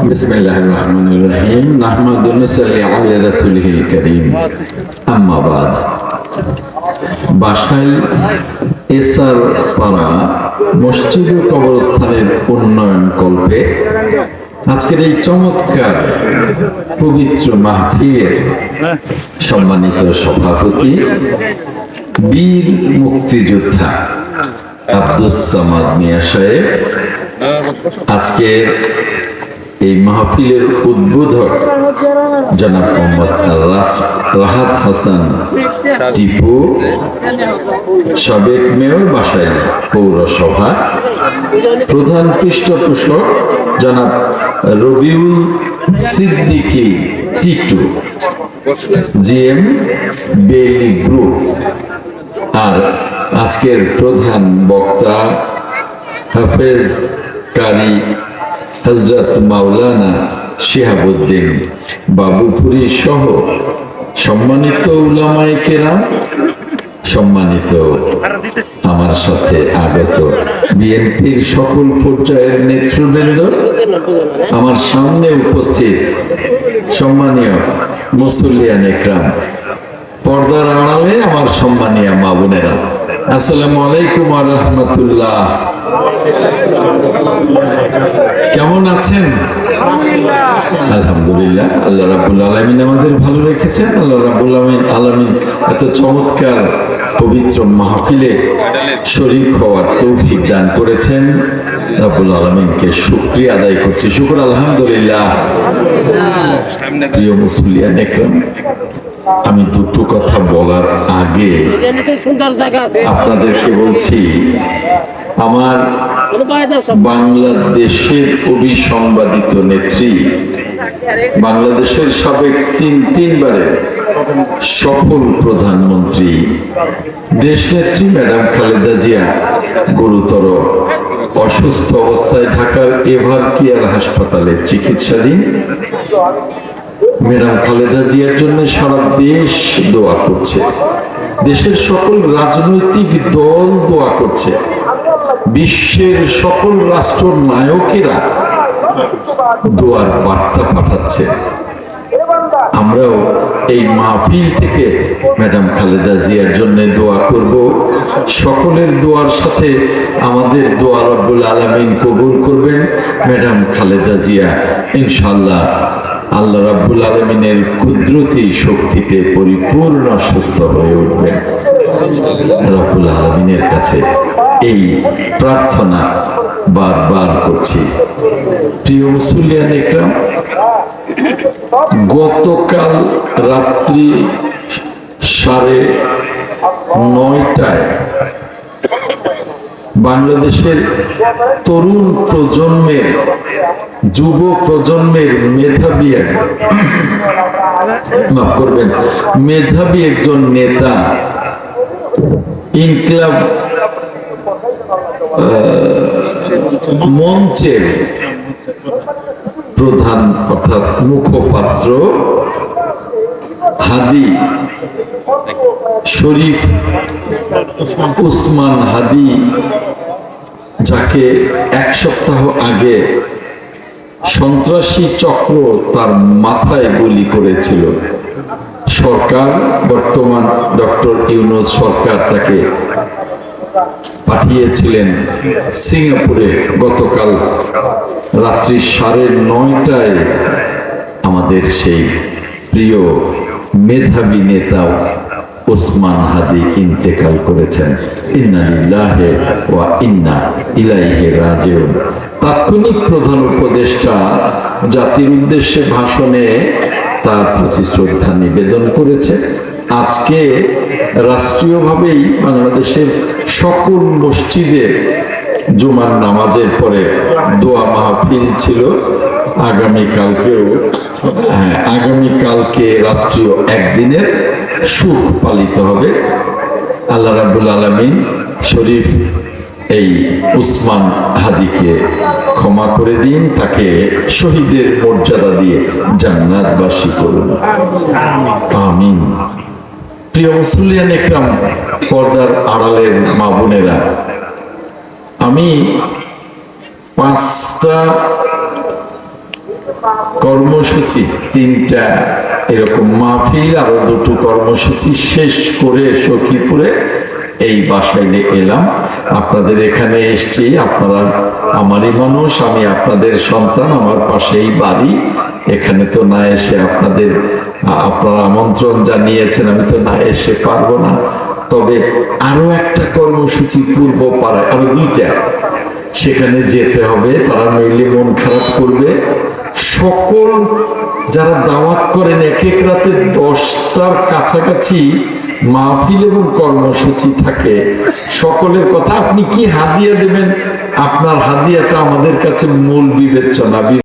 বিসমিল্লাহির রহমানির রহিম নাহমাদু ওয়া নুসাল্লি আলা রাসূলিল কারীম আম্মা বাদ। বাসাইল এসার পাড়া মসজিদ ও কবরস্থানের উন্নয়ন কল্পে আজকের এই চমৎকার পবিত্র মাহফিলের সম্মানিত সভাপতি বীর মুক্তিযোদ্ধা আব্দুস সামাদ মিয়া সাহেব, আজকের এই মাহফিলের উদ্বোধক জনাব মোহাম্মদ রাহাত হাসান টিপু, সাবেক মেয়র বাসাইল পৌরসভা, প্রধান পৃষ্ঠপোষক জনাব Rabiul Siddiqui Titu, GM Bailey group, আর আজকের প্রধান বক্তা হাফেজ কারি হযরত মাওলানা শিহাবুদ্দিন বাবুপুরী সহ সম্মানিত উলামায়ে কেরাম, সম্মানিত আমার সাথে আগত বিএনপির সকল পর্যায়ের নেতৃবৃন্দ, আমার সামনে উপস্থিত সম্মানীয় মুসল্লিয়ান ইকরাম, পর্দার আড়ালে আমার সম্মানীয় মা বোনেরা, আসসালামু আলাইকুম ওয়া রাহমাতুল্লাহ। কেমন আছেন? আলহামদুলিল্লাহ, আল্লাহ রাব্বুল আলামিন আমাদের ভালো রেখেছেন। আল্লাহ রাব্বুল আলামিন এত চমৎকার পবিত্র মাহফিলে শরীক হওয়ার তৌফিক দান করেছেন। রাব্বুল আলামিনকে শুকরিয়া আদায় করছি, শুকর আলহামদুলিল্লাহ। প্রিয় মুসল্লিয়ান ইকরাম, আমি দুটো কথা বলার আগে আপনাদেরকে বলছি, আমার বাংলাদেশের অবিসংবাদিত নেত্রী, বাংলাদেশের সাবেক তিনবারের সফল প্রধানমন্ত্রী দেশনেত্রী ম্যাডাম খালেদা জিয়া গুরুতর অসুস্থ অবস্থায় ঢাকার এভার কেয়ার হাসপাতালে চিকিৎসাধীন। ম্যাডাম খালেদা জিয়ার জন্য সারা দেশ দোয়া করছে, দেশের সকল রাজনৈতিক দল দোয়া করছে, বিশ্বের সকল রাষ্ট্র নায়কেরা দোয়ার বার্তা পাঠাচ্ছে। আমরাও এই মাহফিল থেকে ম্যাডাম খালেদা জিয়ার জন্য দোয়া করব। সকলের দোয়ার সাথে আমাদের দোয়া রব্বুল আলামিন কবুল করবেন। ম্যাডাম খালেদা জিয়া ইনশাআল্লাহ আল্লাহ রাব্বুল আলামিনের কুদরতি শক্তিতে পরিপূর্ণ সুস্থ হয়ে উঠবেন। রাব্বুল আলামিনের কাছে এই প্রার্থনা বারবার করছি। প্রিয় মুসল্লিয়ান ইকরাম, গতকাল রাত্রি 9:30টায় বাংলাদেশের তরুণ প্রজন্মের, যুব প্রজন্মের মেধাবী একজন নেতা, ইনকিলাব মঞ্চের প্রধান অর্থাৎ মুখপাত্র হাদি শরীফ উসমান হাদি, যাকে এক সপ্তাহ আগে সন্ত্রাসী চক্র তার মাথায় গুলি করেছিল, সরকার, বর্তমান ডক্টর ইউনূস সরকার তাকে পাঠিয়েছিলেন সিঙ্গাপুরে। গতকাল রাত্রি 9:30টায় আমাদের সেই প্রিয় মেধাবী নেতা ওসমান হাদি ইন্তেকাল করেছেন। ইন্না লিল্লাহি ওয়া ইন্না ইলাইহি রাজিউন। তাৎক্ষণিক প্রধান উপদেষ্টা জাতির উদ্দেশ্যে ভাষণে তার প্রতি শ্রদ্ধা নিবেদন করেছে। আজকে রাষ্ট্রীয়ভাবেই বাংলাদেশের সকল মসজিদে জুমার নামাজের পরে দোয়া মাহফিল ছিল। আগামীকালকে রাষ্ট্রীয় একদিনের সুখ পালিত হবে। আল্লাহ রাব্বুল আলামিন শরীফ এই উসমান হাদিকে ক্ষমা করে দিন, তাকে শহীদের মর্যাদা দিয়ে জান্নাতবাসী করুন, আমিন। প্রিয় মুসল্লিয়ান ইকরাম, পর্দার আড়ালের মা বোনেরা, আমি 5টা কর্মসূচি, 3টা এরকম মাহফিল, আরো 2টো কর্মসূচি শেষ করে সখীপুরে এই বাসায় এলাম। আপনাদের এখানে এসছি, আপনারা আমারই মানুষ, আমি আপনাদের সন্তান, আমার পাশেই বাড়ি। এখানে তো না এসে আপনারা আমন্ত্রণ জানিয়েছেন, আমি তো না এসে পারবো না। তবে আরো একটা কর্মসূচি পূর্ব পাড়ায়, আরো 2টা, সেখানে যেতে হবে। তারা নইলে মন খারাপ করবে। সকল যারা দাওয়াত করেন, এক এক রাতে 10টার কাছাকাছি মাহফিল এবং কর্মসূচি থাকে। সকলের কথা, আপনি কি হাদিয়া দেবেন, আপনার হাদিয়াটা আমাদের কাছে মূল বিবেচনা।